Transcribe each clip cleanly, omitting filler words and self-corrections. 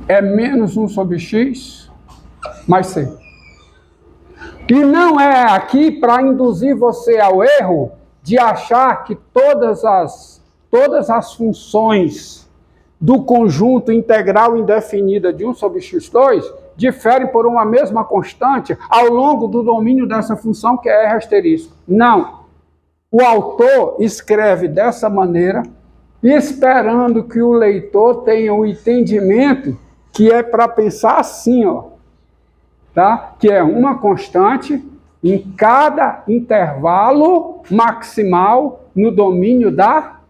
é menos 1 sobre x mais c. E não é aqui para induzir você ao erro de achar que todas as funções do conjunto integral indefinida de 1 sobre x2 diferem por uma mesma constante ao longo do domínio dessa função que é R asterisco. Não. O autor escreve dessa maneira, esperando que o leitor tenha o entendimento que é para pensar assim, ó, tá? Que é uma constante em cada intervalo maximal no domínio da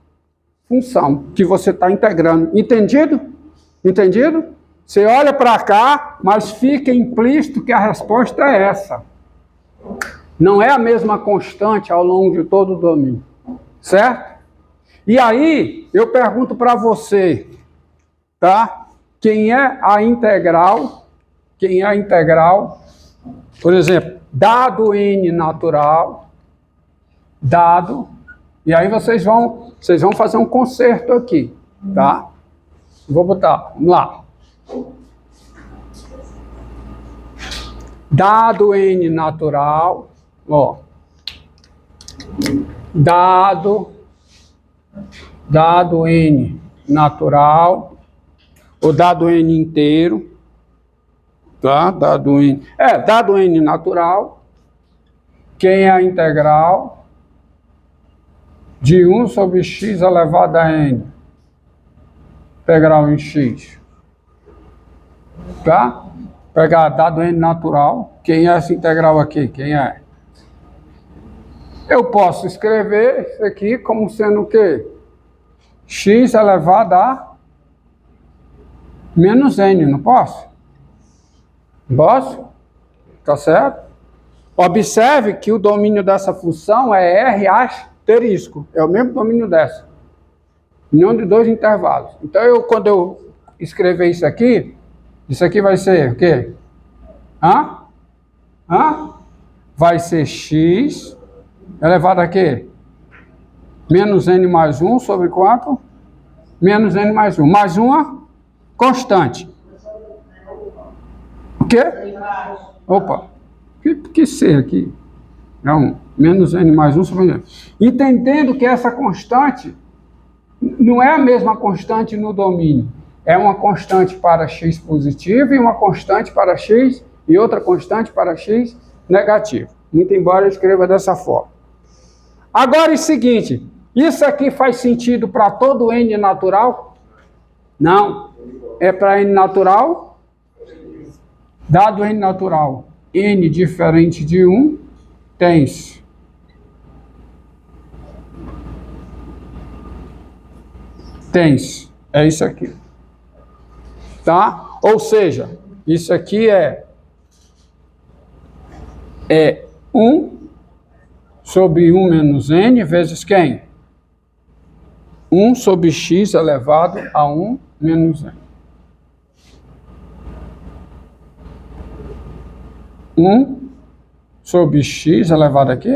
função que você está integrando. Entendido? Entendido? Você olha para cá, mas fica implícito que a resposta é essa. Não é a mesma constante ao longo de todo o domínio. Certo? E aí, eu pergunto para você, tá? Quem é a integral? Quem é a integral? Por exemplo, dado n natural, dado, e aí vocês vão fazer um concerto aqui, tá? Vou botar, vamos lá. Dado n natural, ó, dado n natural, ou dado n inteiro, tá? Dado n natural, quem é a integral de 1 sobre x elevado a n, integral em x, tá? Pegar dado n natural, quem é essa integral aqui? Quem é? Eu posso escrever isso aqui como sendo o quê? X elevado a menos n, não posso? Posso? Tá certo? Observe que o domínio dessa função é R asterisco, é o mesmo domínio dessa, união de dois intervalos. Então, quando eu escrever isso aqui vai ser o quê? Vai ser x elevado a quê? Menos n mais 1 sobre quanto? Menos n mais 1. Mais uma constante. O quê? Opa. Que ser aqui? Não, menos n mais 1 sobre n. Entendendo que essa constante não é a mesma constante no domínio. É uma constante para x positivo e uma constante para x e outra constante para x negativo. Muito embora eu escreva dessa forma. Agora é o seguinte, isso aqui faz sentido para todo n natural? Não. É para n natural? Dado n natural, n diferente de 1, tens é isso aqui. Tá? Ou seja, isso aqui é 1 sobre 1 menos n vezes quem? 1 sobre x elevado a 1 menos n. 1 sobre x elevado aqui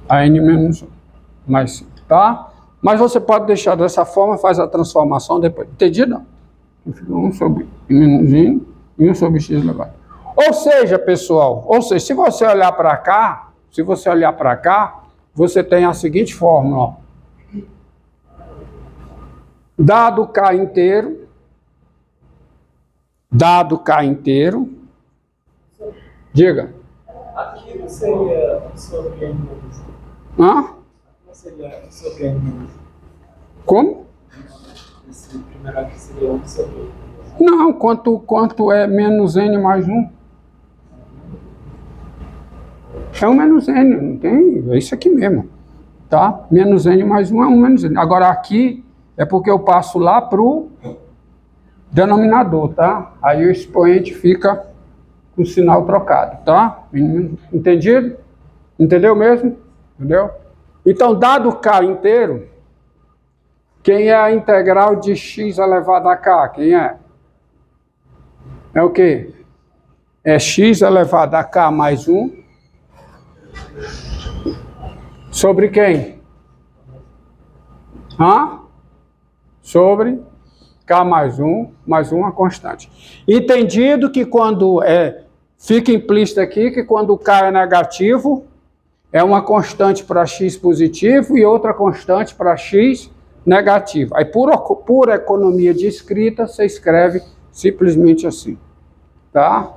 a n menos 1. Mais 5, tá? Mas você pode deixar dessa forma, faz a transformação depois. Entendido? Fica 1 sobre menos n e 1 sobre x elevado. Ou seja, pessoal, se você olhar para cá, você tem a seguinte fórmula, ó. Dado K inteiro, diga. Aqui não seria sobre n menos 1. Hã? Não seria sobre n menos 1. Como? Esse primeiro aqui seria 1 sobre n. Não, quanto é menos n mais 1? É 1 menos n, não tem? É isso aqui mesmo, tá? Menos n mais 1 é 1 menos n. Agora aqui é porque eu passo lá para o denominador, tá? Aí o expoente fica com o sinal trocado, tá? Entendido? Entendeu mesmo? Entendeu? Então, dado K inteiro, quem é a integral de x elevado a K? Quem é? É o quê? É x elevado a K mais 1 sobre quem? Sobre K mais uma constante. Entendido que quando fica implícito aqui que quando o K é negativo, é uma constante para x positivo e outra constante para x negativo. Aí, por economia de escrita, você escreve simplesmente assim. Tá?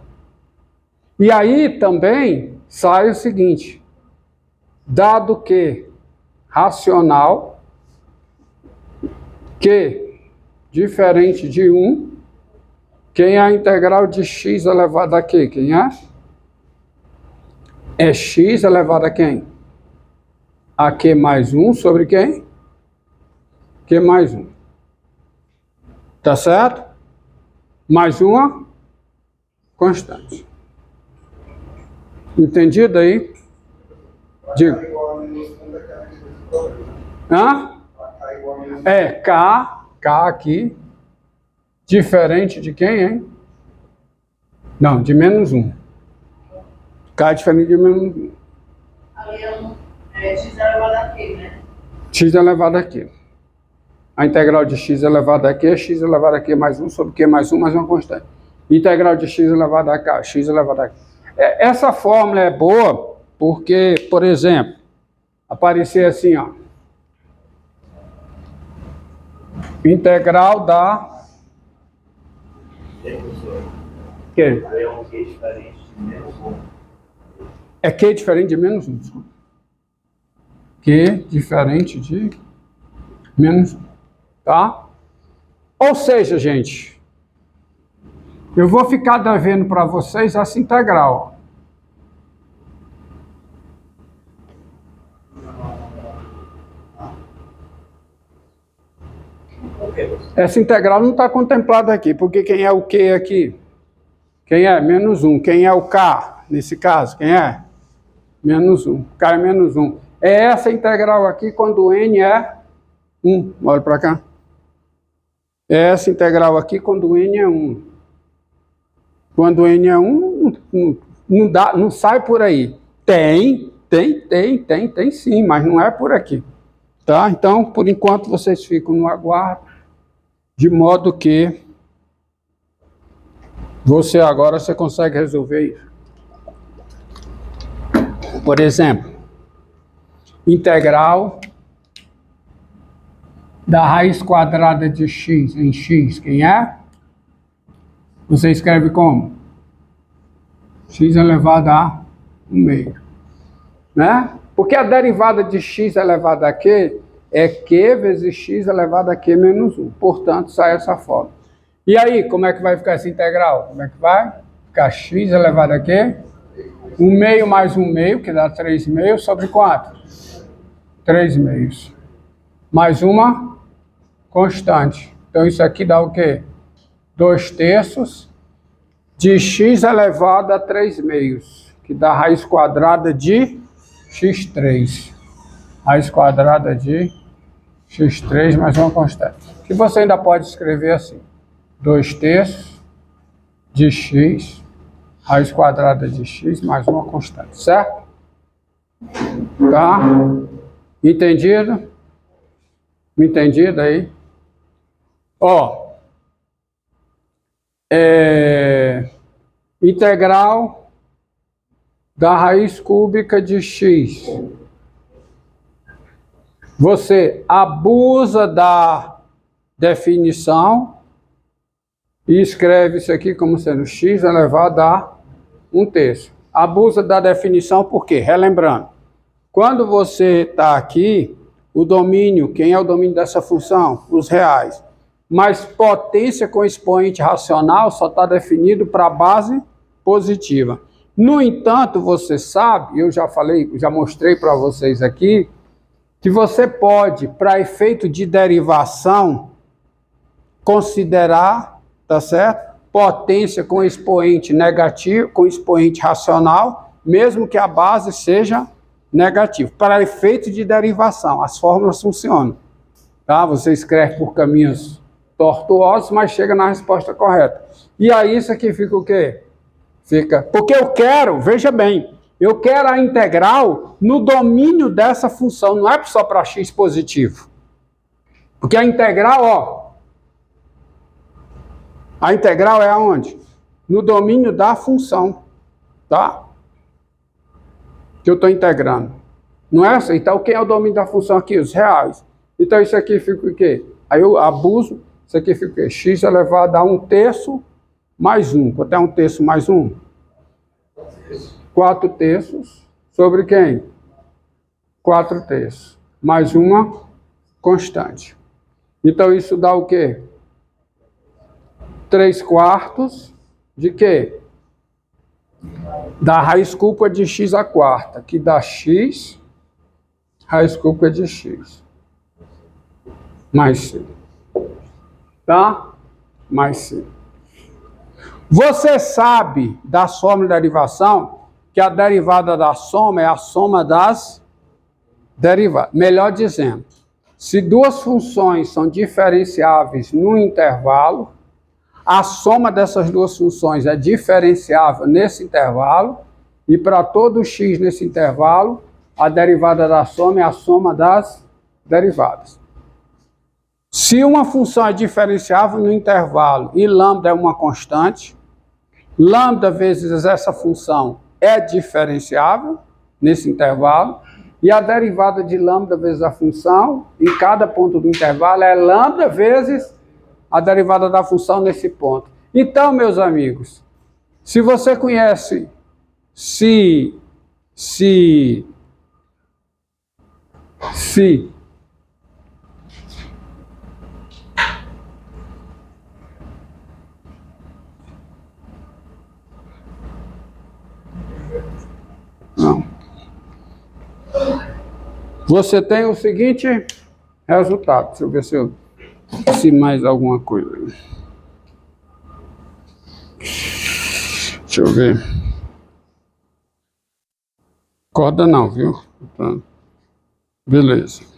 E aí também sai o seguinte: dado que racional que diferente de 1, quem é a integral de x elevado a quê? Quem é? É x elevado a quem? A q mais 1 sobre quem? Q mais 1. Tá certo? Mais uma constante. Entendido aí? Diga. Hã? K aqui, diferente de quem, hein? Não, de menos 1. K é diferente de menos 1. Ali é x elevado a quê, né? X elevado a quê? A integral de x elevado a q é x elevado a q mais 1 sobre q mais 1 mais uma constante. Integral de x elevado a k, x elevado a q. Essa fórmula é boa porque, por exemplo, aparecer assim, ó. Integral da... Que? É um Q diferente de menos 1. É Q diferente de menos 1. Q diferente de menos 1. Tá? Ou seja, gente, eu vou ficar devendo para vocês essa integral. Essa integral não está contemplada aqui, porque quem é o Q aqui? Quem é? Menos 1. Quem é o K, nesse caso? Quem é? Menos 1. K é menos 1. É essa integral aqui quando N é 1. Olha para cá. É essa integral aqui quando N é 1. Quando N é 1, não sai por aí. Tem sim, mas não é por aqui. Tá? Então, por enquanto, vocês ficam no aguardo, de modo que você consegue resolver isso. Por exemplo, integral da raiz quadrada de x em x, quem é? Você escreve como? X elevado a 1/2. Né? Porque a derivada de x elevado a q é q vezes x elevado a q menos 1. Portanto, sai essa fórmula. E aí, como é que vai ficar essa integral? Como é que vai? Ficar x elevado a quê? 1/2 mais 1/2, que dá 3/2, sobre quanto? 3/2. Mais uma constante. Então, isso aqui dá o quê? 2/3 de x elevado a 3/2, que dá raiz quadrada de x3. Raiz quadrada de x3 mais uma constante. Que você ainda pode escrever assim. 2/3 de x, raiz quadrada de x mais uma constante, certo? Tá? Entendido? Entendido aí? Ó, integral da raiz cúbica de x. Você abusa da definição e escreve isso aqui como sendo x elevado a 1/3. Abusa da definição por quê? Relembrando, quando você está aqui, o domínio, quem é o domínio dessa função? Os reais. Mas potência com expoente racional só está definido para a base positiva. No entanto, você sabe, eu já falei, já mostrei para vocês aqui, que você pode, para efeito de derivação, considerar, tá certo? Potência com expoente negativo, com expoente racional, mesmo que a base seja negativa. Para efeito de derivação, as fórmulas funcionam. Tá? Você escreve por caminhos tortuosos, mas chega na resposta correta. E aí isso aqui fica o quê? Fica, porque eu quero, veja bem, eu quero a integral no domínio dessa função, não é só para x positivo. Porque a integral, ó, A integral é aonde? No domínio da função, tá? Que eu estou integrando. Não é assim? Então, quem é o domínio da função aqui? Os reais. Então, isso aqui fica o quê? Aí eu abuso, isso aqui fica o quê? X elevado a 1/3 mais 1. Quanto é 1/3 mais 1? 4/3 sobre quem? 4/3. Mais uma constante. Então, isso dá o quê? 3/4 de quê? Da raiz cúbica de x à quarta, que dá x, raiz cúbica de x. Mais c. Tá? Mais c. Você sabe da soma e derivação que a derivada da soma é a soma das derivadas. Melhor dizendo, se duas funções são diferenciáveis no intervalo, a soma dessas duas funções é diferenciável nesse intervalo, e para todo x nesse intervalo, a derivada da soma é a soma das derivadas. Se uma função é diferenciável no intervalo e lambda é uma constante, lambda vezes essa função é diferenciável nesse intervalo, e a derivada de lambda vezes a função, em cada ponto do intervalo, é lambda vezes a derivada da função nesse ponto. Então, meus amigos, se você conhece se não. Você tem o seguinte resultado. Deixa eu ver se mais alguma coisa. Deixa eu ver. Corda não, viu? Tá. Beleza.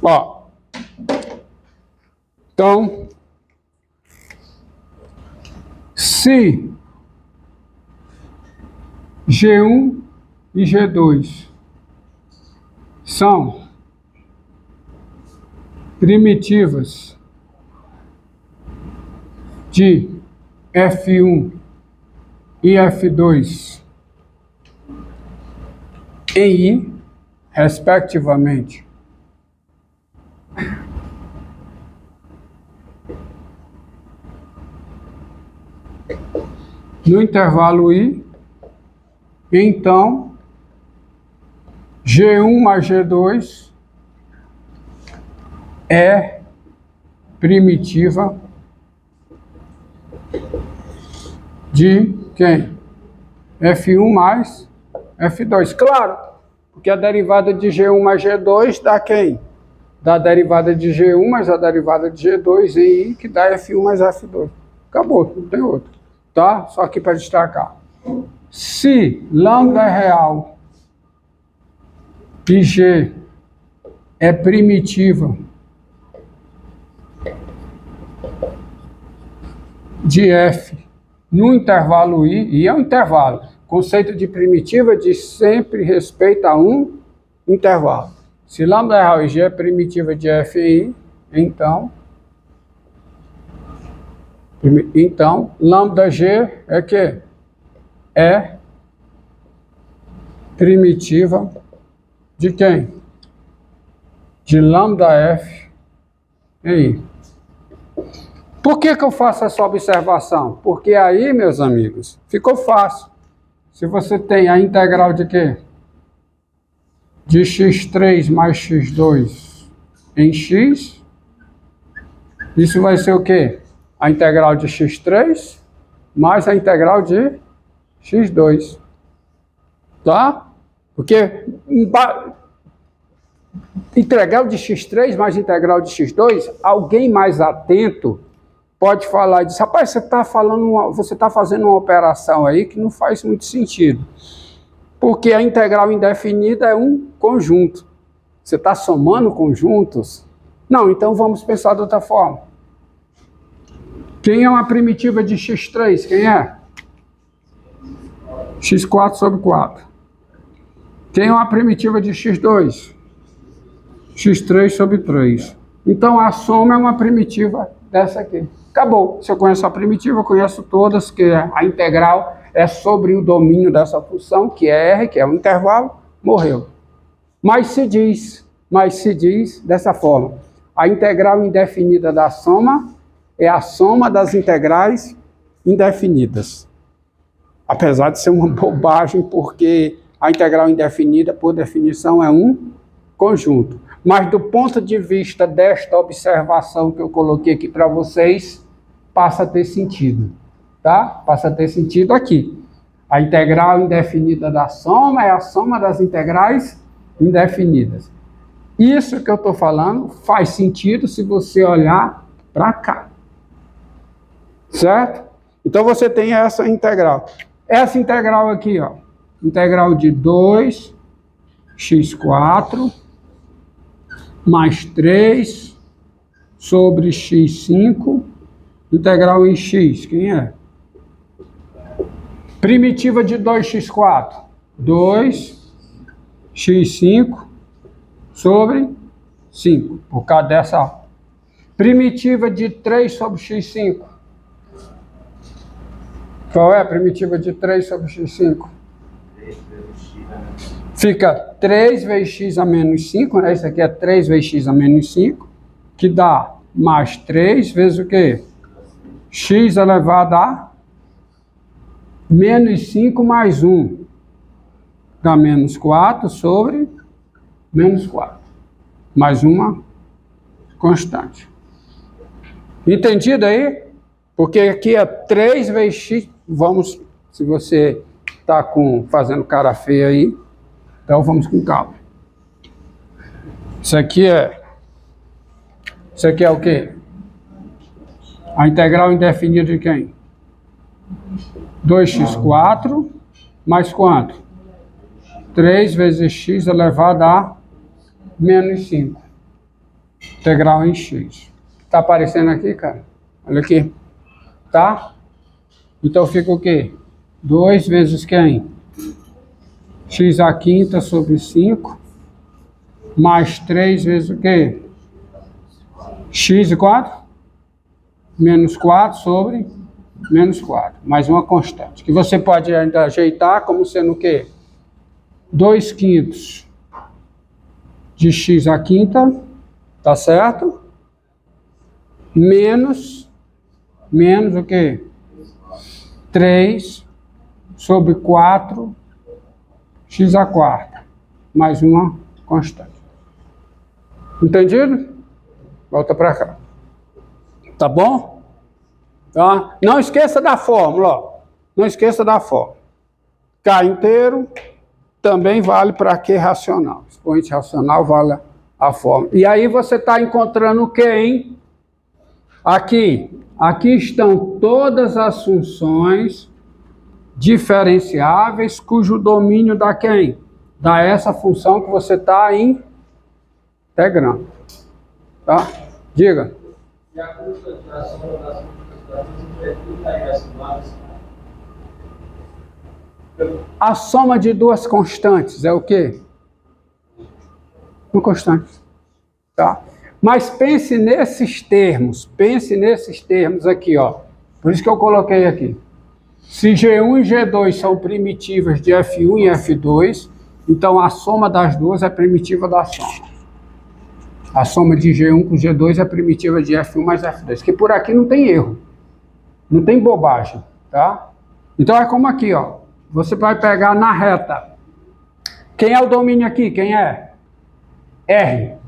Ó, então, se G1 e G2 são primitivas de F1 e F2 em I, respectivamente, no intervalo I, então G1 mais G2 é primitiva de quem? F1 mais F2. Claro, porque a derivada de G1 mais G2 dá quem? Dá a derivada de G1 mais a derivada de G2 em I, que dá F1 mais F2. Acabou, não tem outro. Tá? Só aqui para destacar. Se lambda é real e G é primitiva de F no intervalo I é um intervalo. Conceito de primitiva diz sempre respeito a um intervalo. Se lambda é real e G é primitiva de F em I, então lambda G é que? É primitiva de quem? De lambda F em I. Por que eu faço essa observação? Porque aí, meus amigos, ficou fácil. Se você tem a integral de quê? De x3 mais x2 em x, isso vai ser o quê? A integral de x3 mais a integral de x2. Tá? Porque integral de x3 mais integral de x2, alguém mais atento pode falar e diz, rapaz, você está fazendo uma operação aí que não faz muito sentido. Porque a integral indefinida é um conjunto. Você está somando conjuntos? Não, então vamos pensar de outra forma. Quem é uma primitiva de x3? Quem é? x4 sobre 4. Quem é uma primitiva de x2? x3 sobre 3. Então, a soma é uma primitiva dessa aqui. Acabou. Se eu conheço a primitiva, eu conheço todas, que a integral é sobre o domínio dessa função, que é R, que é o intervalo, morreu. Mas se diz dessa forma: a integral indefinida da soma é a soma das integrais indefinidas. Apesar de ser uma bobagem, porque a integral indefinida, por definição, é um conjunto. Mas do ponto de vista desta observação que eu coloquei aqui para vocês, passa a ter sentido, tá? Passa a ter sentido aqui. A integral indefinida da soma é a soma das integrais indefinidas. Isso que eu estou falando faz sentido se você olhar para cá. Certo? Então você tem essa integral. Essa integral aqui, ó, integral de 2x4 mais 3 sobre x5, integral em x, quem é? Primitiva de 2x4, 2x5 sobre 5, por causa dessa. Primitiva de 3 sobre x5. Qual é a primitiva de 3 sobre x5? Fica 3 vezes x a menos 5, né? Isso aqui é 3 vezes x a menos 5, que dá mais 3 vezes o quê? X elevado a menos 5 mais 1. Dá menos 4 sobre menos 4. Mais uma constante. Entendido aí? Porque aqui é 3 vezes x. Vamos, se você está fazendo cara feia aí, então vamos com calma. Isso aqui é o quê? A integral indefinida de quem? 2x4 mais quanto? 3 vezes x elevado a menos 5. Integral em x. Está aparecendo aqui, cara? Olha aqui. Tá? Então fica o quê? 2 vezes quem? X à quinta sobre 5. Mais 3 vezes o quê? X e 4? Menos 4 sobre menos 4. Mais uma constante. Que você pode ainda ajeitar como sendo o quê? 2 quintos de x à quinta. Tá certo? Menos o quê? 3 sobre 4 x à quarta, mais uma constante. Entendido? Volta para cá. Tá bom? Tá? Não esqueça da fórmula, ó. Não esqueça da fórmula. K inteiro também vale para Q racional. Expoente racional vale a fórmula. E aí você está encontrando o que, hein? Aqui estão todas as funções diferenciáveis cujo domínio dá quem? Dá essa função que você está integrando. Tá? Diga. E a constatação das constantes A soma de duas constantes é o quê? Uma constante. Tá? Mas pense nesses termos aqui, ó. Por isso que eu coloquei aqui. Se G1 e G2 são primitivas de F1 e F2, então a soma das duas é primitiva da soma. A soma de G1 com G2 é primitiva de F1 mais F2, que por aqui não tem erro. Não tem bobagem, tá? Então é como aqui, ó. Você vai pegar na reta. Quem é o domínio aqui? Quem é? R.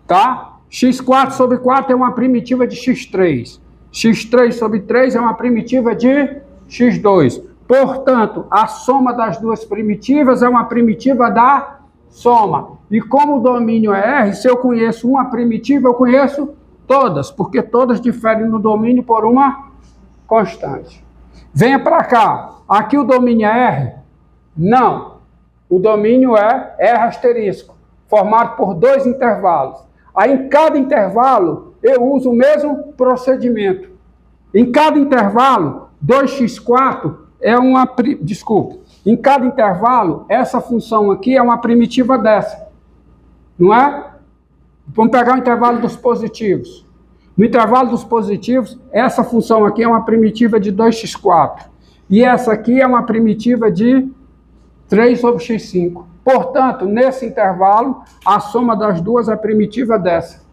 Tá? x4 sobre 4 é uma primitiva de x3. x3 sobre 3 é uma primitiva de x2. Portanto, a soma das duas primitivas é uma primitiva da soma. E como o domínio é R, se eu conheço uma primitiva, eu conheço todas, porque todas diferem no domínio por uma constante. Venha para cá. Aqui o domínio é R? Não. O domínio é R asterisco, formado por dois intervalos. Aí, em cada intervalo, eu uso o mesmo procedimento. Em cada intervalo, 2x4 é uma... Desculpe. Em cada intervalo, essa função aqui é uma primitiva dessa. Não é? Vamos pegar o intervalo dos positivos. No intervalo dos positivos, essa função aqui é uma primitiva de 2x4. E essa aqui é uma primitiva de 3 sobre x5. Portanto, nesse intervalo, a soma das duas é primitiva dessa.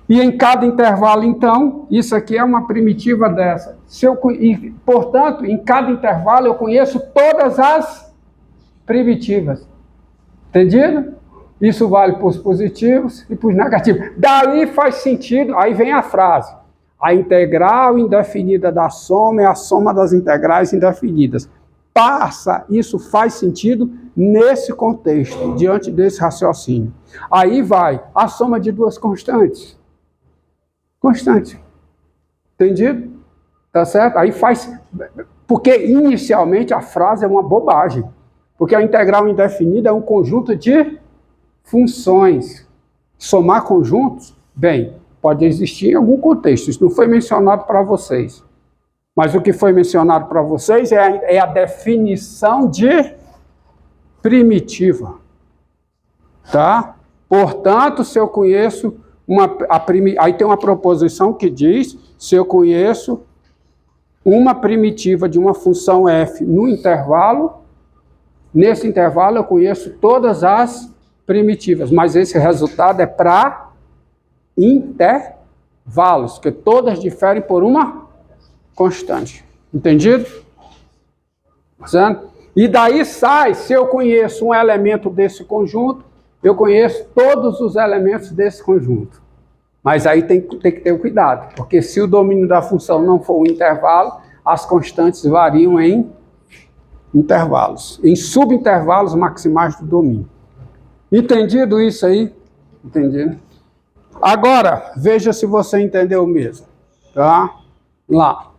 E em cada intervalo, então, isso aqui é uma primitiva dessa. Portanto, em cada intervalo eu conheço todas as primitivas. Entendido? Isso vale para os positivos e para os negativos. Daí faz sentido, aí vem a frase. A integral indefinida da soma é a soma das integrais indefinidas. Isso faz sentido nesse contexto, diante desse raciocínio. Aí vai a soma de duas constantes. Constante. Entendido? Tá certo? Aí faz... Porque inicialmente a frase é uma bobagem. Porque a integral indefinida é um conjunto de funções. Somar conjuntos, bem, pode existir em algum contexto. Isso não foi mencionado para vocês. Mas o que foi mencionado para vocês é a definição de primitiva. Tá? Portanto, se eu conheço aí tem uma proposição que diz, se eu conheço uma primitiva de uma função f no intervalo, nesse intervalo eu conheço todas as primitivas, mas esse resultado é para intervalos, porque todas diferem por uma constante. Entendido? E daí sai, se eu conheço um elemento desse conjunto, eu conheço todos os elementos desse conjunto. Mas aí tem que ter cuidado, porque se o domínio da função não for um intervalo, as constantes variam em intervalos, em subintervalos maximais do domínio. Entendido isso aí? Entendido? Agora, veja se você entendeu mesmo. Tá? Lá.